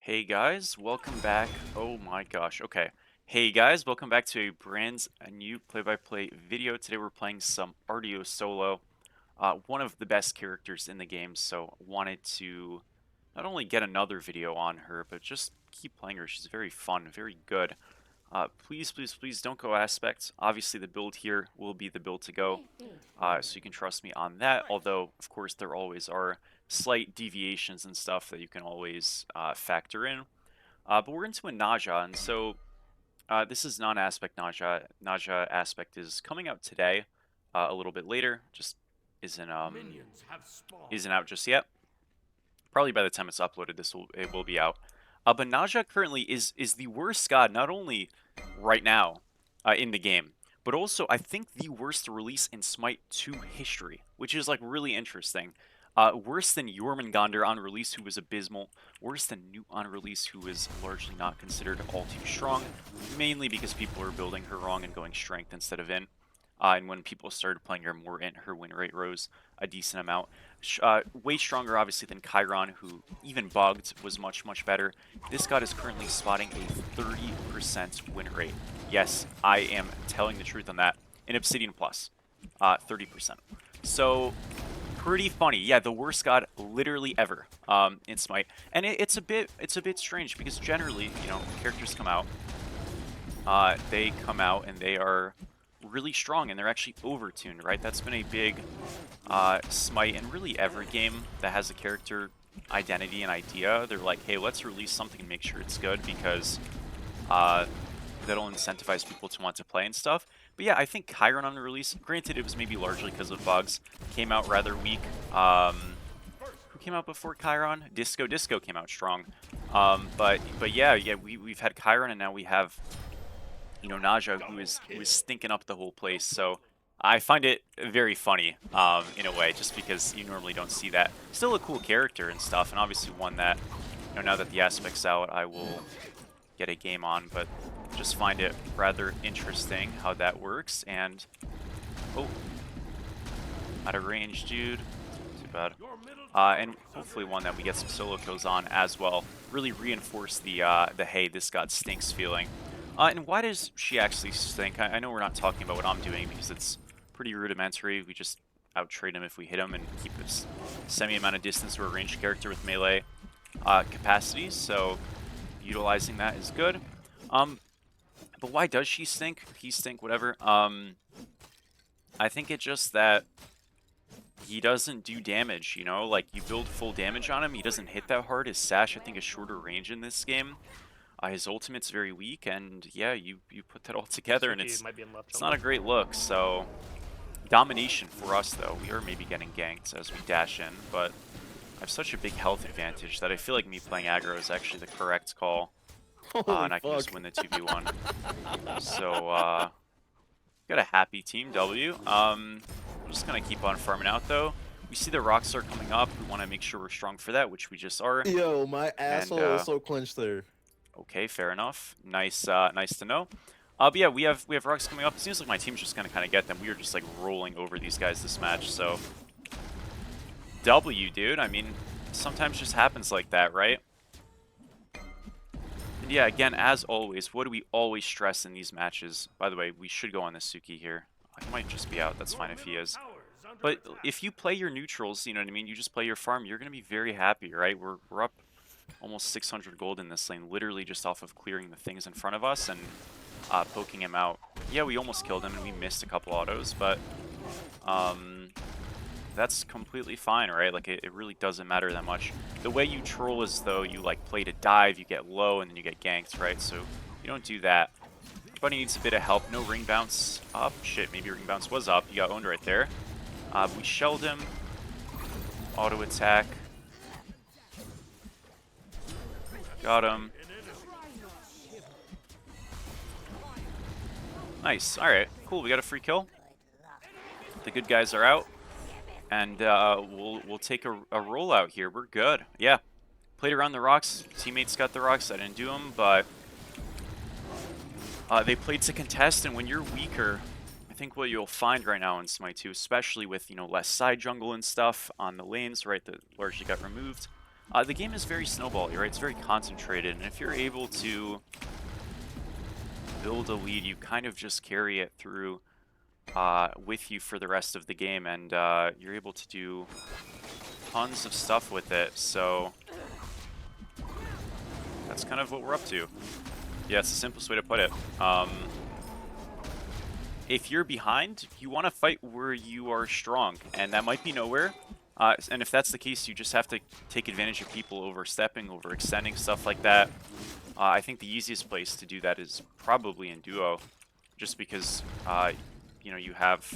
Hey guys, welcome back. Oh my gosh, okay. Hey guys, welcome back to a new play-by-play video. Today we're playing some Artio solo, one of the best characters in the game, so wanted to not only get another video on her, but just keep playing her. She's very fun, very good. Please don't go aspect. Obviously the build here will be the build to go, so you can trust me on that, although of course there always are slight deviations and stuff that you can always factor in. But we're into a Naja, and so this is non-aspect Naja. Naja aspect is coming out today, a little bit later. Just isn't out just yet. Probably by the time it's uploaded, it will be out. But Naja currently is the worst god, not only right now in the game, but also I think the worst release in Smite 2 history, which is like really interesting. Worse than Jormungandr on release, who was abysmal. Worse than Newt on release, who was largely not considered all too strong, mainly because people are building her wrong and going strength instead of int. And when people started playing her more int, her win rate rose a decent amount. Way stronger, obviously, than Chiron, who even bugged was much better. This god is currently spotting a 30% win rate. Yes, I am telling the truth on that. In Obsidian Plus, 30%. So pretty funny. Yeah, the worst god literally ever in Smite, and it's a bit strange because generally, you know, characters come out, they come out and they are really strong and they're actually overtuned, right? That's been a big Smite and really every game that has a character identity and idea. They're like, hey, let's release something and make sure it's good because that'll incentivize people to want to play and stuff. But yeah, I think Chiron on the release, granted it was maybe largely because of bugs, came out rather weak. Who came out before Chiron? Disco came out strong. But yeah, we've had Chiron and now we have, you know, Naja, who is stinking up the whole place. So I find it very funny in a way, just because you normally don't see that. Still a cool character and stuff, and obviously one that, you know, now that the aspect's out, I will get a game on, but just find it rather interesting how that works. And oh, out of range, dude. Too bad. And hopefully one that we get some solo kills on as well. Really reinforce the hey, this god stinks feeling. And why does she actually stink? I know we're not talking about what I'm doing because it's pretty rudimentary. We just out-trade him if we hit him and keep this semi-amount of distance to a ranged character with melee capacities, so utilizing that is good. But why does she stink? He stink, whatever. I think it's just that he doesn't do damage, you know? Like, you build full damage on him, he doesn't hit that hard. His sash, I think, is shorter range in this game. His ultimate's very weak, and yeah, you put that all together, and it's not a great look. So domination for us, though. We are maybe getting ganked as we dash in, but I have such a big health advantage that I feel like me playing aggro is actually the correct call, and I can just win the 2v1. So got a happy team W. I'm just gonna keep on farming out though. We see the rocks are coming up. We want to make sure we're strong for that, which we just are. Yo, my asshole is so clenched there. Okay, fair enough. Nice, nice to know. But yeah, we have rocks coming up. It seems like my team's just gonna kind of get them. We are just like rolling over these guys this match. So W, dude. I mean, sometimes just happens like that, right? And yeah, again, as always, what do we always stress in these matches? By the way, we should go on the Suki here. He might just be out. That's fine if he is. But if you play your neutrals, you know what I mean? You just play your farm, you're going to be very happy, right? We're up almost 600 gold in this lane, literally just off of clearing the things in front of us and poking him out. Yeah, we almost killed him and we missed a couple autos, but that's completely fine, right? Like, it really doesn't matter that much. The way you troll is, though, you, like, play to dive, you get low, and then you get ganked, right? So you don't do that. Bunny needs a bit of help. No ring bounce up. Shit, maybe ring bounce was up. You got owned right there. We shelled him. Auto attack. Got him. Nice. Alright, cool. We got a free kill. The good guys are out. And we'll take a rollout here. We're good. Yeah. Played around the rocks. Teammates got the rocks. I didn't do them, but they played to contest, and when you're weaker, I think what you'll find right now in Smite 2, especially with, you know, less side jungle and stuff on the lanes, right, that largely got removed, The game is very snowbally, right? It's very concentrated, and if you're able to build a lead, you kind of just carry it through with you for the rest of the game, and you're able to do tons of stuff with it. So that's kind of what we're up to. Yeah, it's the simplest way to put it. If you're behind, you want to fight where you are strong, and that might be nowhere. And if that's the case, you just have to take advantage of people overstepping, overextending, stuff like that. I think the easiest place to do that is probably in duo, just because you know, you have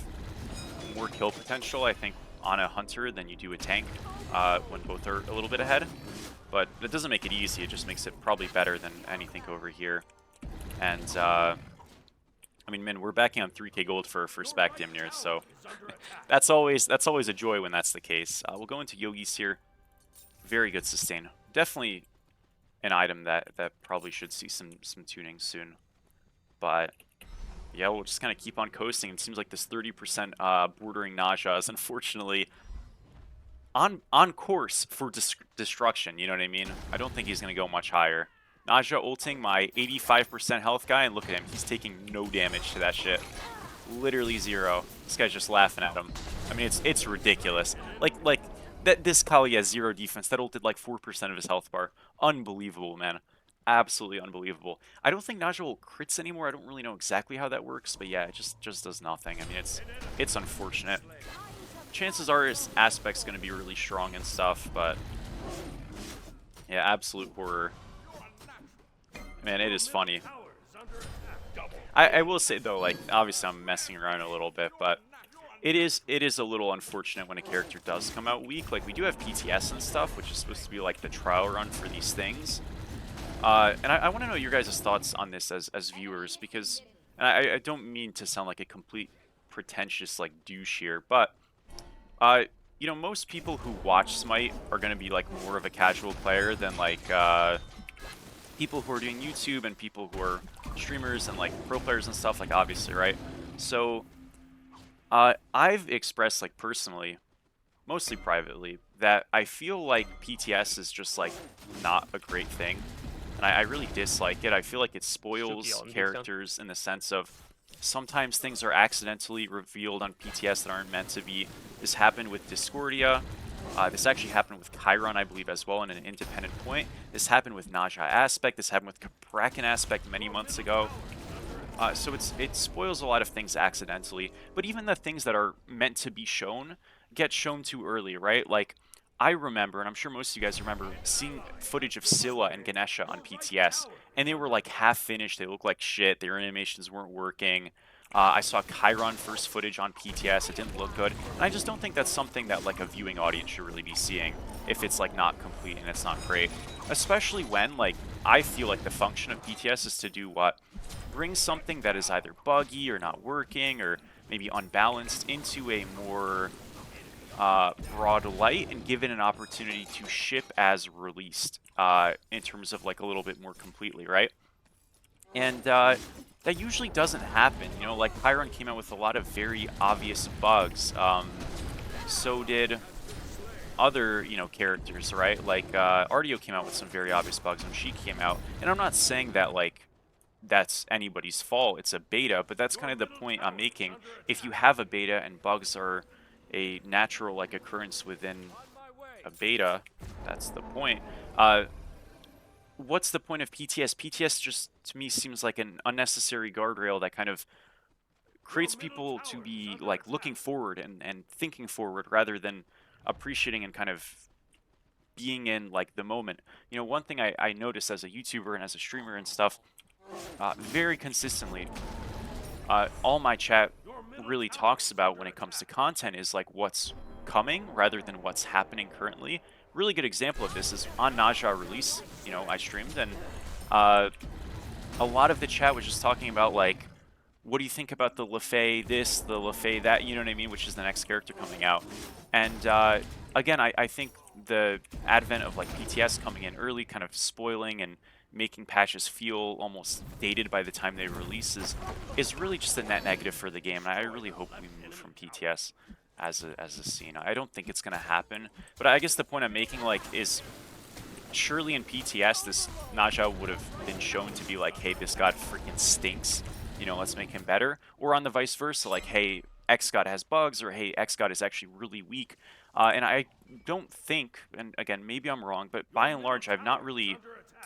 more kill potential, I think, on a hunter than you do a tank when both are a little bit ahead. But that doesn't make it easy. It just makes it probably better than anything over here. And I mean, man, we're backing on 3k gold for spec Dimnir, so that's always a joy when that's the case. We'll go into Yogis here. Very good sustain. Definitely an item that probably should see some tuning soon. But yeah, we'll just kind of keep on coasting. It seems like this 30% bordering nausea is unfortunately on course for destruction. You know what I mean? I don't think he's going to go much higher. Nausea ulting my 85% health guy, and look at him. He's taking no damage to that shit. Literally zero. This guy's just laughing at him. I mean, it's ridiculous. Like that this Kali has zero defense. That ulted like 4% of his health bar. Unbelievable, man. Absolutely unbelievable. I don't think Naja will crits anymore. I don't really know exactly how that works, but yeah, it just does nothing. I mean, it's unfortunate. Chances are his aspect's going to be really strong and stuff, but yeah, absolute horror. Man, it is funny. I will say though, like, obviously I'm messing around a little bit, but it is a little unfortunate when a character does come out weak. Like, we do have PTS and stuff, which is supposed to be like the trial run for these things. And I want to know your guys' thoughts on this as viewers, because and I don't mean to sound like a complete pretentious like douche here, but you know, most people who watch Smite are going to be like more of a casual player than like people who are doing YouTube and people who are streamers and like pro players and stuff, like, obviously, right? So I've expressed, like, personally, mostly privately, that I feel like PTS is just like not a great thing, and I really dislike it. I feel like it spoils characters in the sense of sometimes things are accidentally revealed on PTS that aren't meant to be. This happened with Discordia. This actually happened with Chiron, I believe, as well, in an independent point. This happened with Naja Aspect. This happened with Kraken Aspect many months ago. So it spoils a lot of things accidentally. But even the things that are meant to be shown get shown too early, right? Like, I remember, and I'm sure most of you guys remember, seeing footage of Scylla and Ganesha on PTS, and they were like half finished. They looked like shit. Their animations weren't working. I saw Chiron first footage on PTS. It didn't look good. And I just don't think that's something that like a viewing audience should really be seeing if it's like not complete and it's not great. Especially when, like, I feel like the function of PTS is to do what? Bring something that is either buggy or not working or maybe unbalanced into a more broad light and give it an opportunity to ship as released in terms of like a little bit more completely, right? And that usually doesn't happen. You know, like, Chiron came out with a lot of very obvious bugs. So did other, you know, characters, right? Like, Artio came out with some very obvious bugs when she came out. And I'm not saying that, like, that's anybody's fault. It's a beta, but that's kind of the point I'm making. If you have a beta and bugs are a natural, like, occurrence within a beta, that's the point. What's the point of PTS? PTS just, to me, seems like an unnecessary guardrail that kind of creates people to be like looking forward and thinking forward rather than appreciating and kind of being in like the moment. You know, one thing I noticed as a YouTuber and as a streamer and stuff, very consistently, all my chat really talks about when it comes to content is like what's coming rather than what's happening currently. Really good example of this is on Naja release. You know, I streamed, and a lot of the chat was just talking about like, what do you think about the LeFay this, the LeFay that, you know what I mean, which is the next character coming out. And again, I think the advent of like PTS coming in early, kind of spoiling and making patches feel almost dated by the time they release is really just a net negative for the game. And I really hope we move from PTS as a scene. I don't think it's going to happen, but I guess the point I'm making, like, is surely in PTS, this Naja would have been shown to be like, hey, this god freaking stinks. You know, let's make him better. Or on the vice versa, like, hey, X god has bugs, or hey, X god is actually really weak. And I don't think, and again, maybe I'm wrong, but by and large, I've not really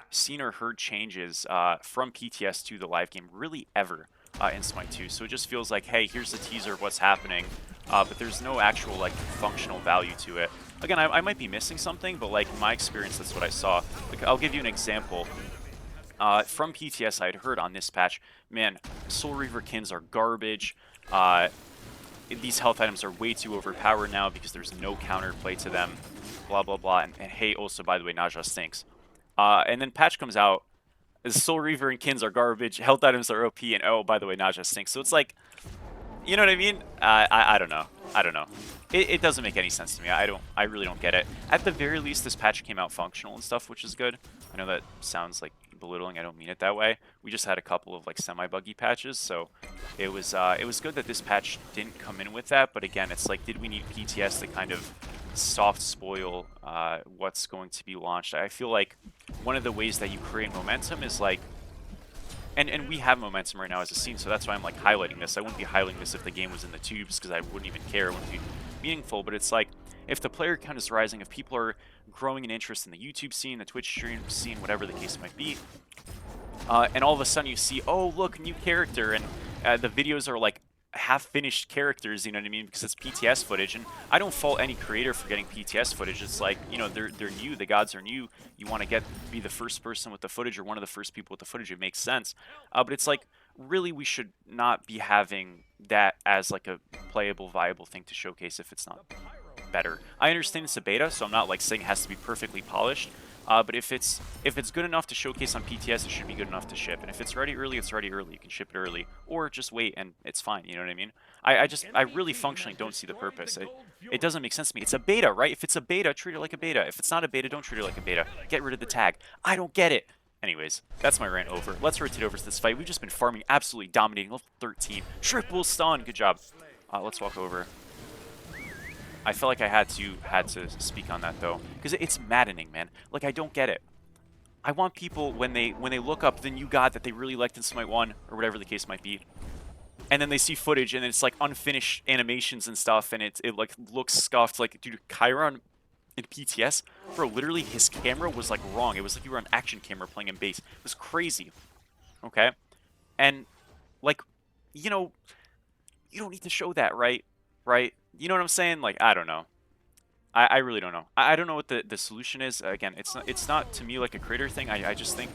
seen or heard changes from PTS to the live game really ever in Smite 2. So it just feels like, hey, here's a teaser of what's happening, but there's no actual like functional value to it. Again, I might be missing something, but like in my experience, that's what I saw. Like, I'll give you an example. From PTS, I had heard on this patch, man, Soul Reaver Kins are garbage. These health items are way too overpowered now because there's no counterplay to them. Blah, blah, blah. And hey, also, by the way, Naja stinks. And then patch comes out, Soul Reaver and Kins are garbage, health items are OP, and oh, by the way, Naja stinks. So it's like, you know what I mean? I don't know. I don't know. It doesn't make any sense to me. I really don't get it. At the very least, this patch came out functional and stuff, which is good. I know that sounds like belittling. I don't mean it that way. We just had a couple of like semi-buggy patches, so it was good that this patch didn't come in with that. But again, it's like, did we need PTS to kind of soft spoil what's going to be launched? I feel like one of the ways that you create momentum is like, and we have momentum right now as a scene, so that's why I'm like highlighting this. I wouldn't be highlighting this if the game was in the tubes, because I wouldn't even care. It wouldn't be meaningful. But it's like, if the player count is rising, if people are growing an interest in the YouTube scene, the Twitch stream scene, whatever the case might be, and all of a sudden you see, oh look, new character, and the videos are like half-finished characters, you know what I mean, because it's PTS footage, and I don't fault any creator for getting PTS footage. It's like, you know, they're new, the gods are new, you want to be the first person with the footage, or one of the first people with the footage, it makes sense. But it's like, really, we should not be having that as like a playable, viable thing to showcase if it's not better. I understand it's a beta, so I'm not like saying it has to be perfectly polished, but if it's good enough to showcase on PTS, it should be good enough to ship. And if it's ready early, it's ready early. You can ship it early, or just wait and it's fine. You know what I mean? I really functionally don't see the purpose. It doesn't make sense to me. It's a beta, right? If it's a beta, treat it like a beta. If it's not a beta, don't treat it like a beta. Get rid of the tag. I don't get it. Anyways, that's my rant over. Let's rotate over to this fight. We've just been farming, absolutely dominating. Level 13. Triple stun. Good job. Let's walk over. I felt like I had to speak on that though, because it's maddening, man. Like, I don't get it. I want people, when they look up the new god that they really liked in Smite 1, or whatever the case might be, and then they see footage and it's like unfinished animations and stuff, and it like looks scuffed. Like, dude, Chiron in PTS, bro, literally his camera was like wrong. It was like you were on action camera playing in base. It was crazy. Okay? And like, you know, you don't need to show that, right? Right? You know what I'm saying? Like, I don't know. I really don't know. I don't know what the solution is. Again, it's not to me like a creator thing. I just think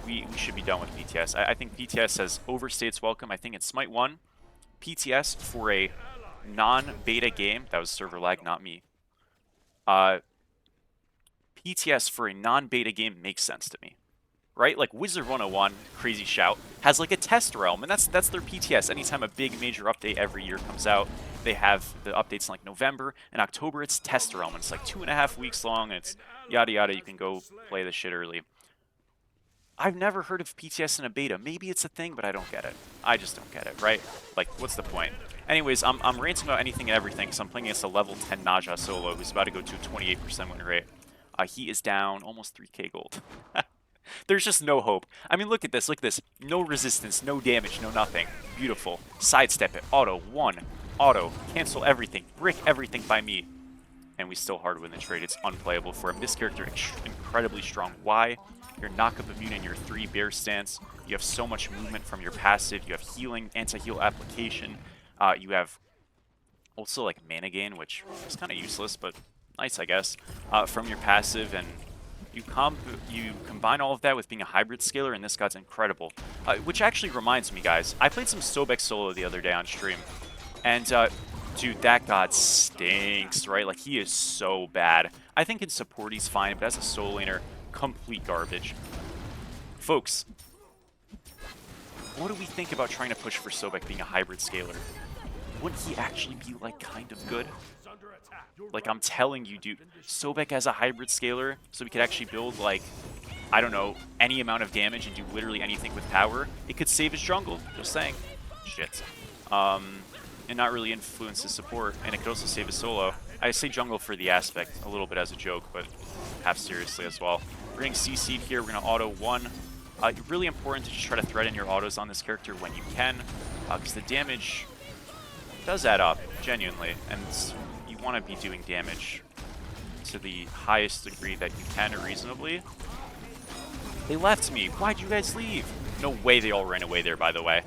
we should be done with PTS. I think PTS has overstayed its welcome. I think in Smite 1, PTS for a non-beta game, that was server lag, not me. PTS for a non-beta game makes sense to me. Right? Like Wizard 101, crazy shout, has like a test realm, and that's their PTS. Anytime a big major update every year comes out, they have the updates in like November. In October, it's test realm, and it's like 2.5 weeks long, and it's yada yada. You can go play the shit early. I've never heard of PTS in a beta. Maybe it's a thing, but I don't get it. I just don't get it, right? Like, what's the point? Anyways, I'm ranting about anything and everything, because I'm playing against a level 10 Naja solo who's about to go to a 28% win rate. He is down almost 3k gold. There's just no hope. I mean, look at this. Look at this. No resistance, no damage, no nothing. Beautiful. Sidestep it. Auto. 1. Auto. Cancel everything. Brick everything by me. And we still hard win the trade. It's unplayable for him. This character incredibly strong. Why? You're knock-up immune in your 3 bear stance. You have so much movement from your passive. You have healing, anti-heal application. You have also like mana gain, which is kind of useless, but nice, I guess, from your passive. And you combine all of that with being a hybrid scaler, and this god's incredible. Which actually reminds me, guys, I played some Sobek solo the other day on stream, and dude, that god stinks, right? Like, he is so bad. I think in support he's fine, but as a solo laner, complete garbage. Folks, what do we think about trying to push for Sobek being a hybrid scaler? Wouldn't he actually be, like, kind of good? Like, I'm telling you, dude, Sobek as a hybrid scaler, so we could actually build, like, I don't know, any amount of damage and do literally anything with power. It could save his jungle, just saying. Shit. And not really influence his support, and it could also save his solo. I say jungle for the aspect, a little bit as a joke, but half seriously as well. We're getting CC'd here. We're going to auto 1. Really important to just try to thread in your autos on this character when you can, because the damage does add up, genuinely, and you want to be doing damage to the highest degree that you can reasonably. They left me. Why'd you guys leave? No way they all ran away there, by the way.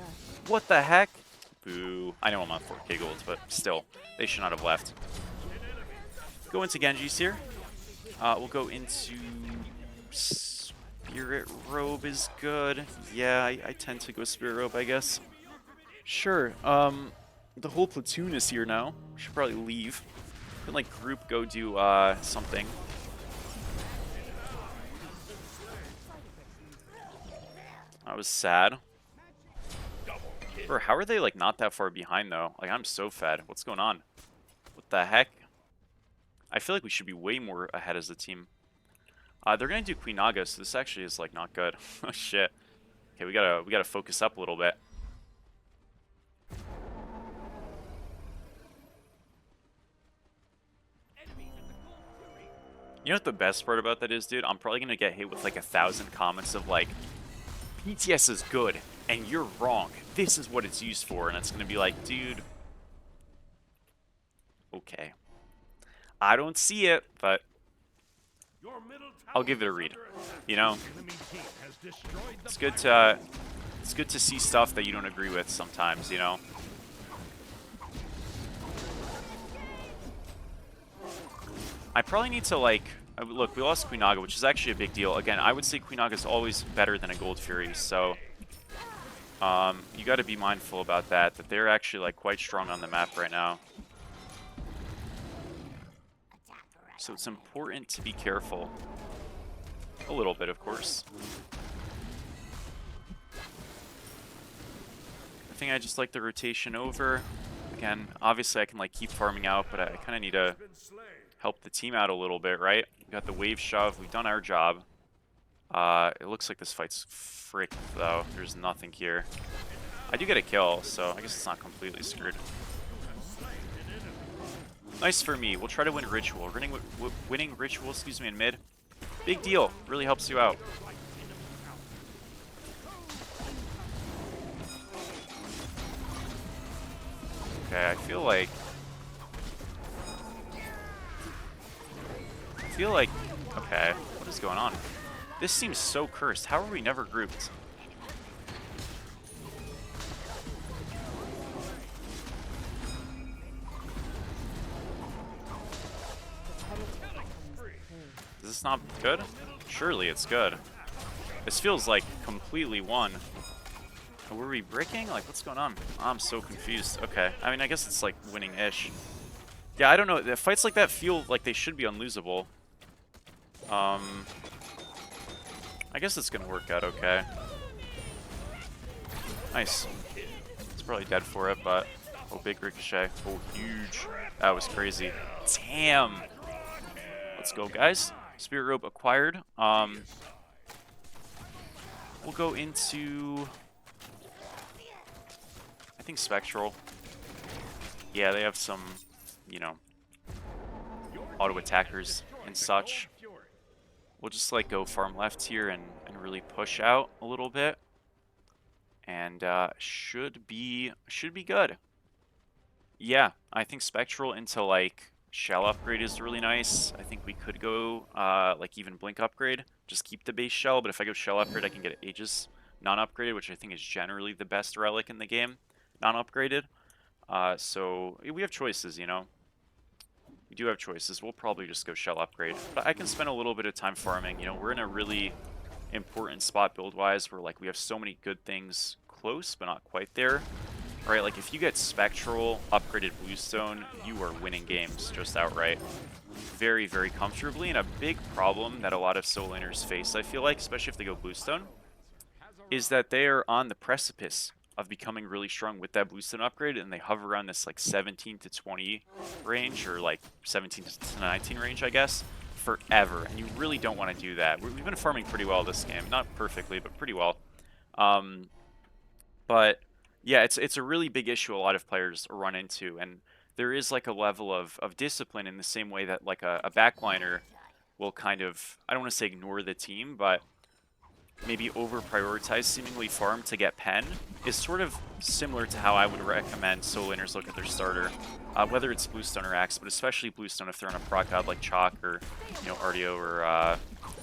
What the heck? Boo. I know I'm on 4k gold, but still, they should not have left. Go into Genji's here. We'll go into Spirit Robe is good. Yeah, I tend to go Spirit Robe, I guess. Sure. The whole platoon is here now. Should probably leave. Can like group go do something. That was sad. Bro, how are they like not that far behind though? Like I'm so fed. What's going on? What the heck? I feel like we should be way more ahead as a team. They're gonna do Queen Naga, so this actually is like not good. Oh shit. Okay, we gotta focus up a little bit. You know what the best part about that is, dude? I'm probably gonna get hit with like 1,000 comments of like, PTS is good, and you're wrong. This is what it's used for, and it's gonna be like, dude. Okay. I don't see it, but I'll give it a read. You know, it's good to see stuff that you don't agree with sometimes. You know. I probably need to like look. We lost Queen Naga, which is actually a big deal. Again, I would say Queen Naga is always better than a Gold Fury, so you got to be mindful about that. That they're actually like quite strong on the map right now. So it's important to be careful. A little bit, of course. I think I just like the rotation over. Again, obviously I can like keep farming out, but I kind of need to help the team out a little bit, right? We got the wave shove. We've done our job. It looks like this fight's fricked, though. There's nothing here. I do get a kill, so I guess it's not completely screwed. Nice for me. We'll try to win Ritual. Winning Ritual, excuse me, in mid. Big deal. Really helps you out. Okay, I feel like... Okay, what is going on? This seems so cursed. How are we never grouped? Is this not good? Surely it's good. This feels like completely won. Were we breaking? Like, what's going on? I'm so confused. Okay, I mean, I guess it's like winning-ish. Yeah, I don't know. The fights like that feel like they should be unlosable. I guess it's gonna work out okay. Nice. It's probably dead for it, but... Oh, big ricochet. Oh, huge. That was crazy. Damn! Let's go, guys. Spirit Robe acquired. We'll go into... I think Spectral. Yeah, they have some, you know, auto attackers and such. We'll just like go farm left here and really push out a little bit. And should be good. Yeah, I think Spectral into like Shell upgrade is really nice. I think we could go like even Blink upgrade. Just keep the base Shell, but if I go Shell upgrade, I can get Aegis non-upgraded, which I think is generally the best relic in the game, non-upgraded. So we have choices, you know. We do have choices. We'll probably just go Shell upgrade. But I can spend a little bit of time farming. You know, we're in a really important spot build-wise where like we have so many good things close, but not quite there. Right, like if you get Spectral upgraded Bluestone, you are winning games just outright. Very, very comfortably, and a big problem that a lot of solo laners face, I feel like, especially if they go Bluestone, is that they are on the precipice of becoming really strong with that Bluestone upgrade, and they hover around this like 17 to 20 range, or like 17 to 19 range, I guess, forever. And you really don't want to do that. We've been farming pretty well this game. Not perfectly, but pretty well. But yeah, it's a really big issue a lot of players run into, and there is like a level of discipline in the same way that like a backliner will kind of, I don't want to say ignore the team, but maybe over-prioritize seemingly farm to get pen is sort of similar to how I would recommend solo laners look at their starter. Whether it's Bluestone or Axe, but especially Bluestone if they're on a proc god like Chalk or, you know, Artio or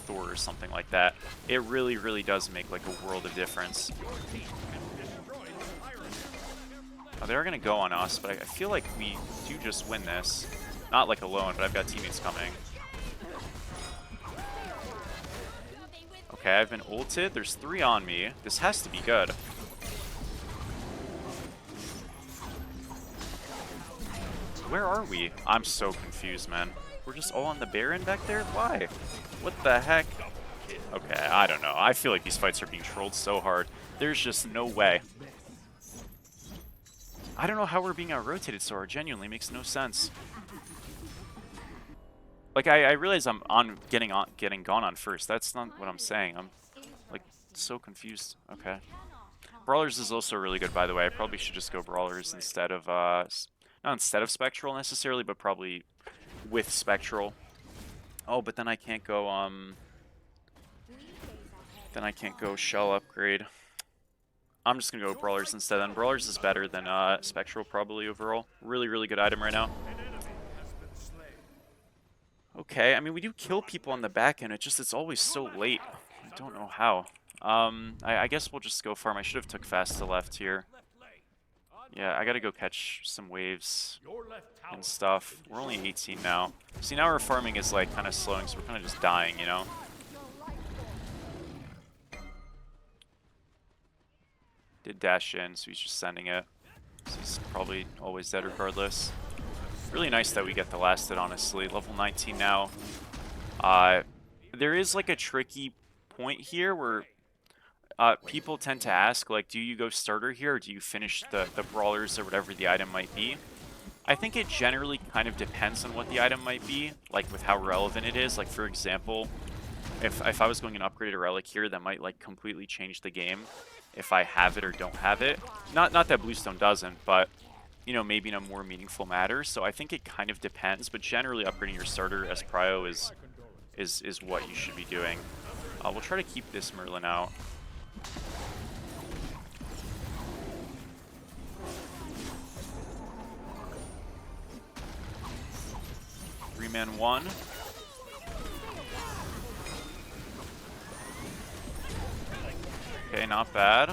Thor or something like that. It really, really does make like a world of difference. They're going to go on us, but I feel like we do just win this. Not like alone, but I've got teammates coming. Okay, I've been ulted. There's 3 on me. This has to be good. Where are we? I'm so confused, man. We're just all on the Baron back there? Why? What the heck? Okay, I don't know. I feel like these fights are being trolled so hard. There's just no way. I don't know how we're being out-rotated so hard. Genuinely makes no sense. Like, I realize I'm getting gone on first. That's not what I'm saying. I'm, like, so confused. Okay. Brawlers is also really good, by the way. I probably should just go Brawlers instead of, not instead of Spectral necessarily, but probably with Spectral. Oh, but then I can't go, then I can't go Shell Upgrade. I'm just gonna go Brawlers instead then. Brawlers is better than, Spectral probably overall. Really, really good item right now. Okay, I mean, we do kill people on the back end. It's always so late. I don't know how. I guess we'll just go farm. I should have took fast to left here. Yeah, I gotta go catch some waves and stuff. We're only 18 now. See, now our farming is, like, kind of slowing, so we're kind of just dying, you know? Did dash in, so he's just sending it. So he's probably always dead regardless. Really nice that we get the last hit, honestly. Level 19 now. There is, like, a tricky point here where people tend to ask, like, do you go starter here, or do you finish the brawlers or whatever the item might be? I think it generally kind of depends on what the item might be, like, with how relevant it is. Like, for example, if I was going an upgraded relic here, that might, like, completely change the game if I have it or don't have it. Not that Bluestone doesn't, but, you know, maybe in a more meaningful matter. So I think it kind of depends, but generally upgrading your starter as prio is what you should be doing. We'll try to keep this Merlin out. Three-man one. Okay, not bad.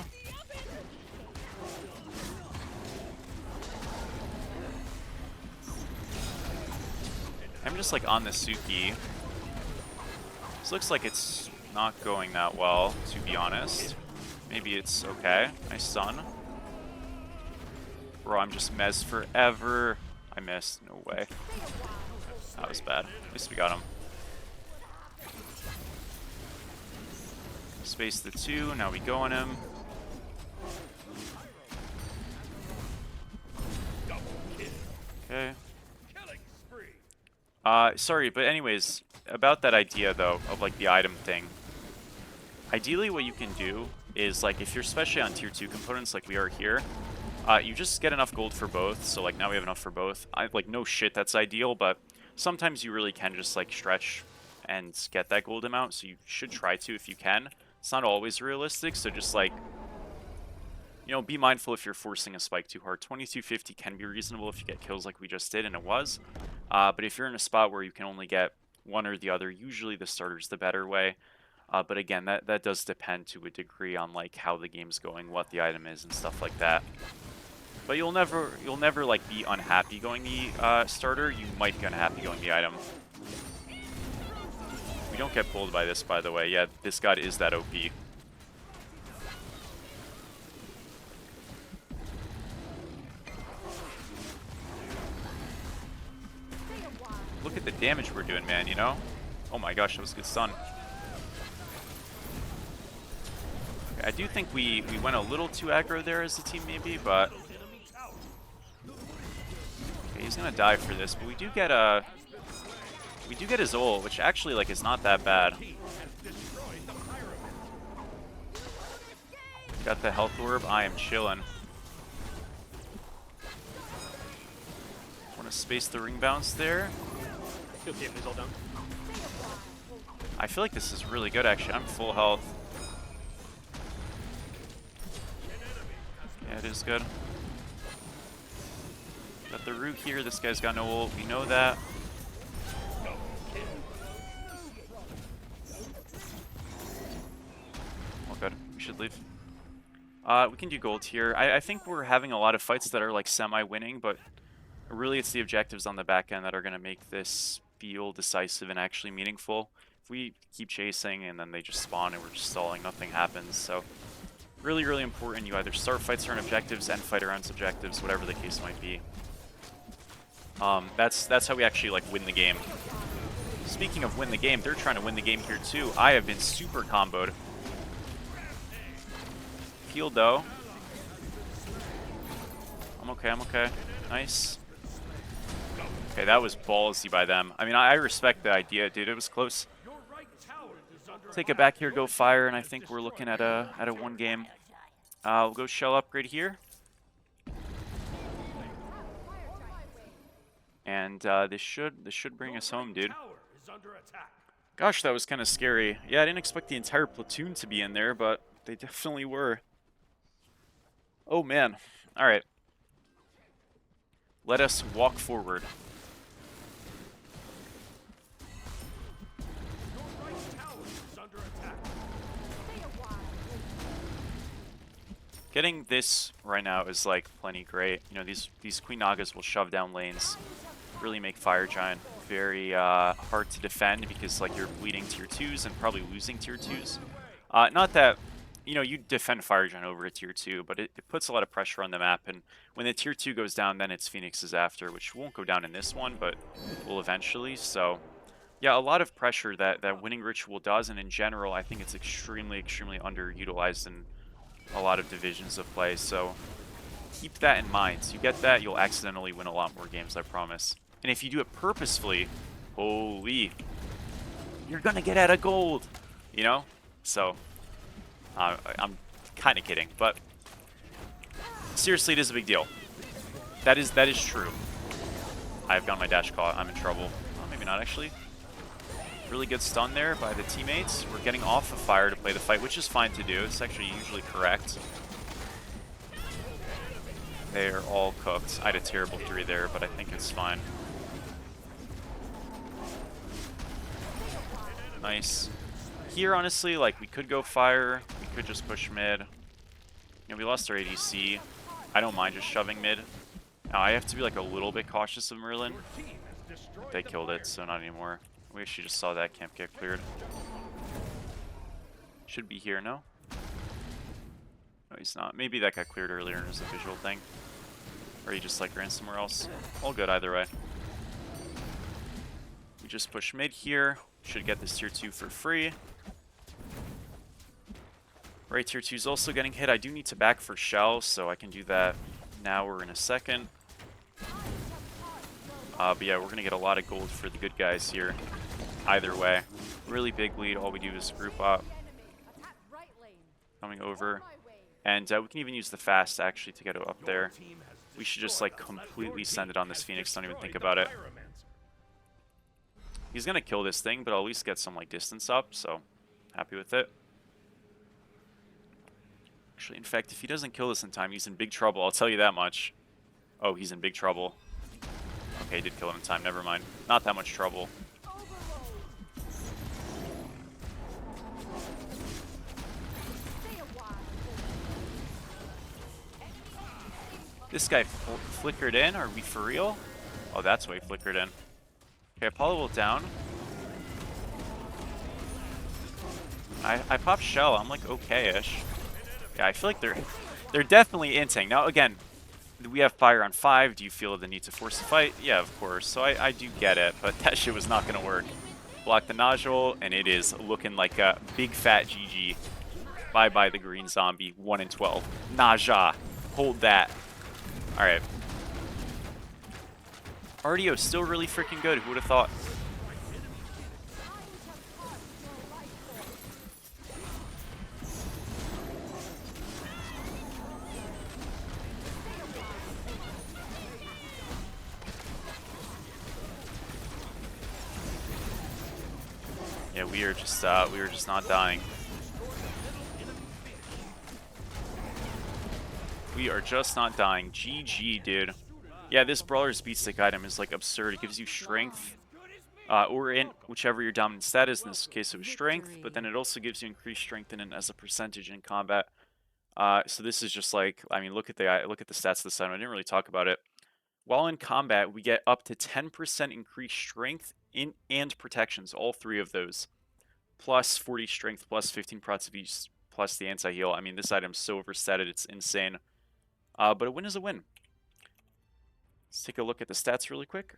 I'm just like on the Suki. This looks like it's not going that well, to be honest. Maybe it's okay. Nice stun. Bro, I'm just mez forever. I missed. No way. That was bad. At least we got him. Space the 2. Now we go on him. Okay. Sorry, but anyways, about that idea, though, of, like, the item thing. Ideally, what you can do is, like, if you're especially on tier 2 components like we are here, you just get enough gold for both. So, like, now we have enough for both. Like, no shit, that's ideal, but sometimes you really can just, like, stretch and get that gold amount, so you should try to if you can. It's not always realistic, so just, like, you know, be mindful if you're forcing a spike too hard. 2250 can be reasonable if you get kills like we just did, and it was. But if you're in a spot where you can only get one or the other, usually the starter's the better way. But again, that does depend to a degree on, like, how the game's going, what the item is, and stuff like that. But you'll never like be unhappy going the starter. You might be unhappy going the item. We don't get pulled by this, by the way. Yeah, this god is that OP. Look at the damage we're doing, man, you know? Oh my gosh, that was a good stun. Okay, I do think we went a little too aggro there as a team, maybe, but... Okay, he's gonna die for this, but we do get his ult, which actually, like, is not that bad. Got the health orb. I am chilling. Want to space the ring bounce there? Okay, please hold down. I feel like this is really good, actually. I'm full health. Yeah, it is good. Got the root here. This guy's got no ult. We know that. All good. We should leave. We can do gold here. I think we're having a lot of fights that are like semi-winning, but really it's the objectives on the back end that are going to make this feel decisive and actually meaningful. If we keep chasing and then they just spawn and we're just stalling, nothing happens. So really, really important. You either start fights around objectives, end fight around objectives, whatever the case might be. That's how we actually like win the game. Speaking of win the game, they're trying to win the game here too. I have been super comboed. Healed though. I'm okay, I'm okay. Nice. Okay, that was ballsy by them. I mean, I respect the idea, dude. It was close. Take it back here, go fire, and I think we're looking at a one game. We'll go shell upgrade here. And this should bring us home, dude. Gosh, that was kind of scary. Yeah, I didn't expect the entire platoon to be in there, but they definitely were. Oh man. All right. Let us walk forward. Getting this right now is like plenty great. You know, these Queen Nagas will shove down lanes, really make Fire Giant very hard to defend because like you're bleeding tier 2s and probably losing tier 2s. Not that, you know, you defend Fire Giant over a tier 2, but it puts a lot of pressure on the map, and when the tier 2 goes down, then it's Phoenix's after, which won't go down in this one, but will eventually. So yeah, a lot of pressure that Winning Ritual does, and in general, I think it's extremely, extremely underutilized in a lot of divisions of play, so keep that in mind. So you get that, you'll accidentally win a lot more games, I promise. And if you do it purposefully, holy, you're gonna get out of gold, you know? So, I'm kind of kidding, but seriously, it is a big deal. That is true. I've got my dash caught, I'm in trouble. Oh, maybe not, actually. Really good stun there by the teammates. We're getting off of fire to play the fight, which is fine to do. It's actually usually correct. They're all cooked. I had a terrible 3 there, but I think it's fine. Nice. Here, honestly, like, we could go fire. We could just push mid. You know, we lost our ADC. I don't mind just shoving mid. Now, I have to be, like, a little bit cautious of Merlin. They killed it, so not anymore. We actually just saw that camp get cleared. Should be here, no? No, he's not. Maybe that got cleared earlier and it was a visual thing. Or he just like ran somewhere else. All good either way. We just push mid here. Should get this tier 2 for free. Right, tier 2 is also getting hit. I do need to back for shell, so I can do that now or in a second. But yeah, we're going to get a lot of gold for the good guys here. Either way. Really big lead. All we do is group up. Coming over. And we can even use the fast, actually, to get it up there. We should just, like, completely send it on this Phoenix. Don't even think about it. He's going to kill this thing, but I'll at least get some, like, distance up. So, happy with it. Actually, in fact, if he doesn't kill this in time, he's in big trouble. I'll tell you that much. Oh, he's in big trouble. Okay, did kill him in time. Never mind. Not that much trouble. This guy flickered in. Are we for real? Oh, that's why he flickered in. Okay, Apollo will down. I popped shell. I'm like okay-ish. Yeah, I feel like they're definitely inting. Now again, we have fire on 5. Do you feel the need to force the fight? Yeah, of course. So I do get it, but that shit was not gonna work. Block the nodule, and it is looking like a big fat GG. Bye bye the green zombie. 1 in 12. Naja, hold that. All right. Artio still really freaking good. Who would have thought? Yeah, we are just not dying. We are just not dying. GG, dude. Yeah, this Brawler's Beat Stick item is like absurd. It gives you strength, or in whichever your dominant stat is. In this case, it was strength, but then it also gives you increased strength in it as a percentage in combat. So this is just like, I mean, look at the stats of this item. I didn't really talk about it. While in combat, we get up to 10% increased strength in and protections, all three of those, plus 40 strength, plus 15 prots of each, plus the anti-heal. I mean, this item's so overstated, it's insane. But a win is a win. Let's take a look at the stats really quick.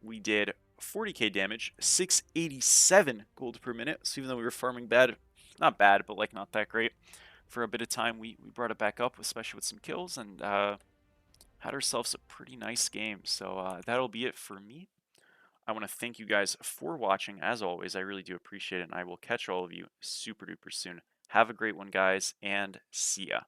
We did 40k damage, 687 gold per minute. So even though we were farming bad, not bad, but like not that great, for a bit of time, we brought it back up, especially with some kills, and had ourselves a pretty nice game. So that'll be it for me. I want to thank you guys for watching. As always, I really do appreciate it, and I will catch all of you super duper soon. Have a great one, guys, and see ya.